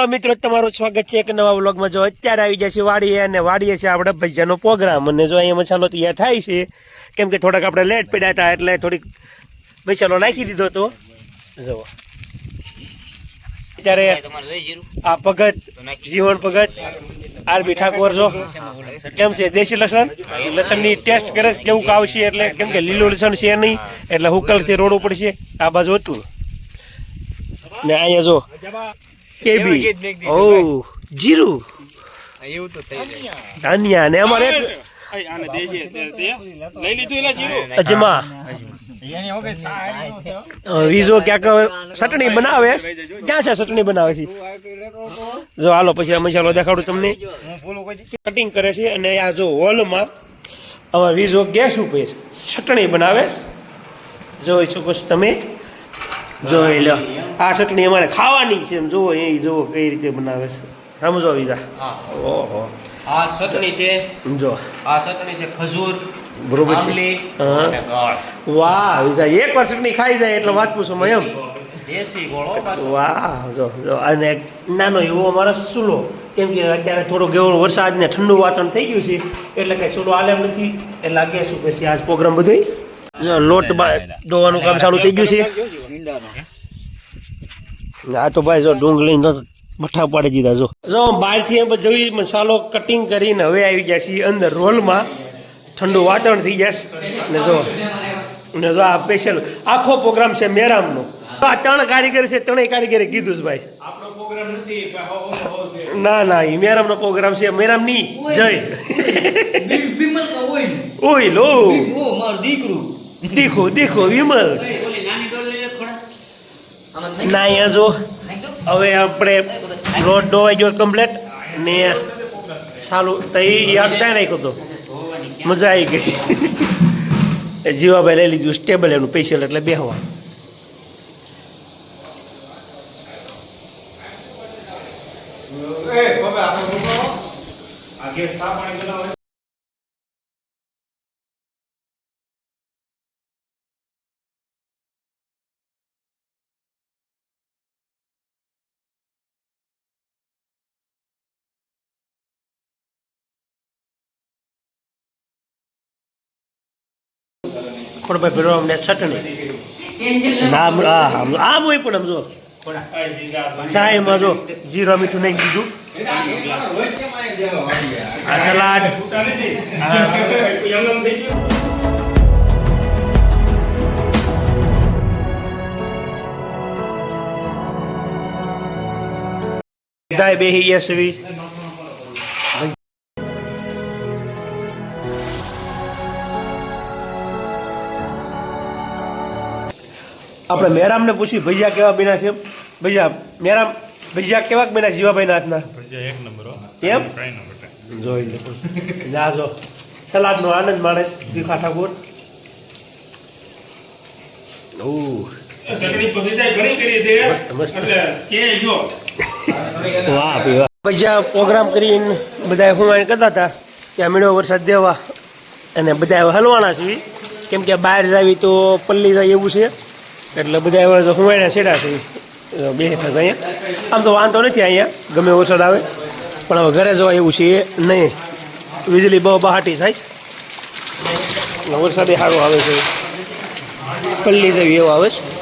મિત્રો તમારું સ્વાગત છે એક નવા વ્લોગમાં। જો અત્યારે આવી જાય છે વાડીએ અને વાડીએ છે આપણે ભજીયાનો પ્રોગ્રામ અને જો અહીંયા મસાલો તૈયાર થાય છે કેમ કે થોડાક આપણે લેટ પડ્યા હતા એટલે થોડીક મસાલો નાખી દીધો તો જો અત્યારે આ ભગત જીવન ભગત આરબી ઠાકોર જો કેમ છે દેશી લસણની ટેસ્ટ કરે કેવું આવશે એટલે કેમ કે લીલું લસણ છે નહીં એટલે હુકલથી રોડવું પડશે આ બાજુ હતું ને અહીંયા જો કેબી ઓ જીરું ધાનિયા ને અમારે અજમા વીજો ક્યાંક ચટણી બનાવે ક્યાં છે ચટણી બનાવે છે જો હાલો પછી આ મસાલો દેખાડું તમને કટિંગ કરે છે અને આ જો હોલમાં અમારે વીજો ગેસ ઉપર ચટણી બનાવે જોઈ શકો છો તમે જોઈ લો આ ચટણી અમારે ખાવાની છે એમ જુઓ એ જુઓ કઈ રીતે બનાવે છે સમજો વિઝા ઓહો આ ચટણી છે જો આ ચટણી છે ખજૂર બરોબર આમલી અને ગોળ વાહ વિઝા એક વાર ચટણી ખાઈ જાય એટલે વાત પૂછો એમ દેશી ગોળો પાછો વાહ જો જો અને નાનો એવો અમારો ચૂલો કેમ કે અત્યારે થોડો કેવો વરસાદ ને ઠંડુ વાતાવરણ થઈ ગયું છે એટલે કઈ ચૂલો હાલે નથી એટલે આ ગેસ ઉપર છે આજ પ્રોગ્રામ બધો જો લોટ દોવાનું કામ ચાલુ થઈ ગયું છે આ તો ભાઈ જો ડુંગળી મઠ્ઠા પાડી દીધા જો જો બહારથી એમ જોઈ મસાલો કટિંગ કરીને હવે આવી ગયા છીએ અંદર રોલમાં ઠંડુ વાતાવરણ થઈ જશે ને જો આ સ્પેશિયલ આખો પ્રોગ્રામ છે મેરામનો આ 3 કારીગર છે 3 કારીગરે કીધું છે ભાઈ ના ના એ મેરામનો પ્રોગ્રામ છે મેરામ ની જય ઓય લો દીખો દીખો વિમલ ના અહીંયા જો હવે આપણે લોટ ડોવાઈ ગયો કમ્પ્લેટ ને સારું તો એ યાદ ક્યાં રાખ્યો તો મજા આવી ગઈ જીવાભાઈ લઈ લીધું સ્ટેબલ એનું સ્પેશિયલ એટલે બેહવા પણ ભાઈ પેલો અમને ચટણી નામ આમ હોય પણ આમ જો ચાયમાં જો જીરા મીઠું નાખી દીધું આ સલાડ દાય બેહી યસવી આપણે મેરામને પૂછ્યું ભજીયા કેવા બન્યા છે ભજીયા મેરામ ભજીયા કેવા બન્યા જીવાભાઈ ના હાથના એક નંબર એમ જોઈ લો જા જો સલાડનો આનંદ માણસ ભીખા ઠાકોર વાહ ભજીયા પ્રોગ્રામ કરીને બધા હુમાણ કરતા હતા ત્યાં મેળો વરસાદ દેવા અને બધા હલવાના છે કેમ કે બહાર જાવી તો પલ્લી જાય એવું છે એટલે બધા એવા હુવાડ્યા છેડા છે બે થતા અહીંયા આમ તો વાંધો નથી અહીંયા ગમે વરસાદ આવે પણ હવે ઘરે જવા એવું છે એ નહીં વીજળી બહુ બહાટી થાય વરસાદ સારો આવે છે પલ્લી જેવી એવો આવે છે